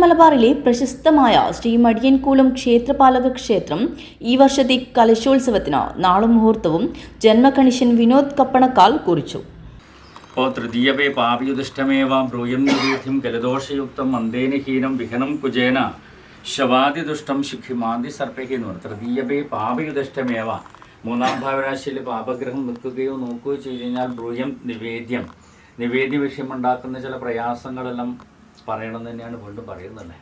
മലബാറിലെ പ്രശസ്തമായ ശ്രീ മടിയൻകൂലം ക്ഷേത്രപാലക ക്ഷേത്രം ഈ വർഷത്തെ കലശോത്സവത്തിന് നാളും മുഹൂർത്തവും ജന്മകണിശൻ വിനോദ് കപ്പണക്കാൽ കുറിച്ചു. തൃതീയവേ പാപിയുദിഷ്ടമേവ ബ്രൂയം നിവേദ്യം ജലദോഷയുക്തം മന്ദേനഹീനം വിഹനം കുജേന ശവാദിദുഷ്ടം ശിഖിമാന്തി സർപ്പഹി എന്ന് പറഞ്ഞു. തൃതീയവേ പാപിയുദിഷ്ടമേവ, മൂന്നാം ഭാവരാശിയിൽ പാപഗ്രഹം നിൽക്കുകയോ നോക്കുകയോ ചെയ്ത് കഴിഞ്ഞാൽ ബ്രൂയം നിവേദ്യ വിഷയമുണ്ടാക്കുന്ന ചില പ്രയാസങ്ങളെല്ലാം പറയണമെന്ന് തന്നെയാണ് വീണ്ടും പറയുന്നത്.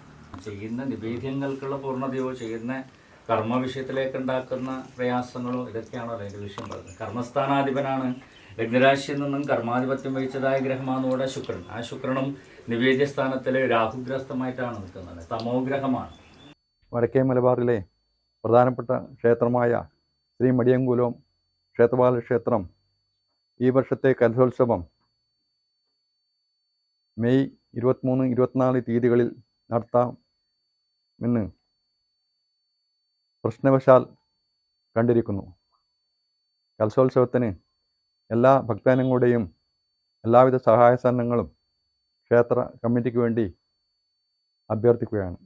ചെയ്യുന്ന നിവേദ്യങ്ങൾക്കുള്ള പൂർണ്ണതയോ ചെയ്യുന്ന കർമ്മ വിഷയത്തിലേക്ക് ഉണ്ടാക്കുന്ന പ്രയാസങ്ങളോ ഇതൊക്കെയാണോ അതിൻ്റെ വിഷയം പറയുന്നത്. കർമ്മസ്ഥാനാധിപനാണ്. ലഗ്നരാശിയിൽ നിന്നും കർമാധിപത്യം വഹിച്ചതായ ഗ്രഹമാണോടെ ശുക്രൻ. ആ ശുക്രനും നിവേദ്യസ്ഥാനത്തിൽ രാഹുഗ്രസ്തമായിട്ടാണ് നിൽക്കുന്നത്. തമോഗ്രഹമാണ്. വടക്കേ മലബാറിലെ പ്രധാനപ്പെട്ട ക്ഷേത്രമായ ശ്രീ മടിയൻകൂലം ക്ഷേത്രപാലക ക്ഷേത്രം ഈ വർഷത്തെ കലശോത്സവം മെയ് 23-24 തീയതികളിൽ നടത്താമെന്ന് പ്രശ്നവശാൽ കണ്ടിരിക്കുന്നു. കലശോത്സവത്തിന് എല്ലാ ഭക്തജനങ്ങളുടെയും എല്ലാവിധ സഹായ സഹകരണങ്ങളും ക്ഷേത്ര കമ്മിറ്റിക്ക് വേണ്ടി അഭ്യർത്ഥിക്കുകയാണ്.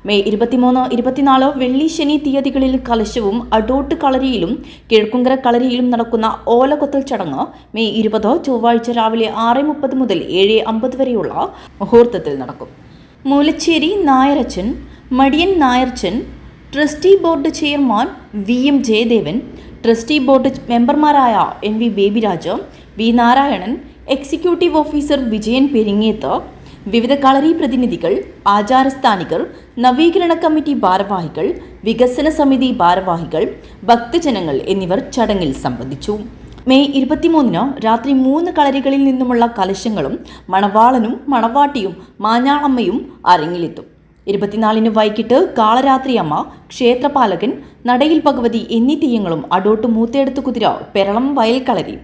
മെയ് 23-24 വെള്ളി ശനി തീയതികളിൽ കലശവും അടോട്ട് കളരിയിലും കിഴക്കുങ്കര കളരിയിലും നടക്കുന്ന ഓലകൊത്തൽ ചടങ്ങ് മെയ് 20 ചൊവ്വാഴ്ച രാവിലെ 6:30 മുതൽ 7:50 വരെയുള്ള മുഹൂർത്തത്തിൽ നടക്കും. Moolacheri Nayarachan, Madiyan Nayarachan, trustee board chairman VM Jayadevan, trustee board മെമ്പർമാരായ NV Babyraj, V Narayanan, executive officer Vijayan Peringeth, വിവിധ കളരി പ്രതിനിധികൾ, ആചാരസ്ഥാനികർ, നവീകരണ കമ്മിറ്റി ഭാരവാഹികൾ, വികസന സമിതി ഭാരവാഹികൾ, ഭക്തജനങ്ങൾ എന്നിവർ ചടങ്ങിൽ സംബന്ധിച്ചു. മെയ് 23 രാത്രി 3 കളരികളിൽ നിന്നുമുള്ള കലശങ്ങളും മണവാളനും മണവാട്ടിയും മാഞ്ഞാളമ്മയും അരങ്ങിലെത്തും. 24 വൈകിട്ട് കാളരാത്രിയമ്മ, ക്ഷേത്രപാലകൻ, നടയിൽ ഭഗവതി എന്നീ തെയ്യങ്ങളും അടോട്ട് മൂത്തേടത്ത് കുതിര, പെരളം വയൽ കളരി,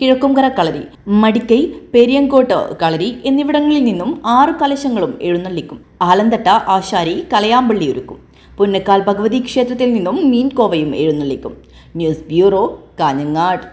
കിഴക്കുംകര കളരി, മടിക്കൈ, പെരിയങ്കോട്ട് കളരി എന്നിവിടങ്ങളിൽ നിന്നും 6 കലശങ്ങളും എഴുന്നള്ളിക്കും. ആലന്തട്ട ആശാരി കലയാമ്പള്ളി ഒരുക്കും. പുന്നക്കാൽ ഭഗവതി ക്ഷേത്രത്തിൽ നിന്നും മീൻകോവയും എഴുന്നള്ളിക്കും. News bureau, Kanhangad.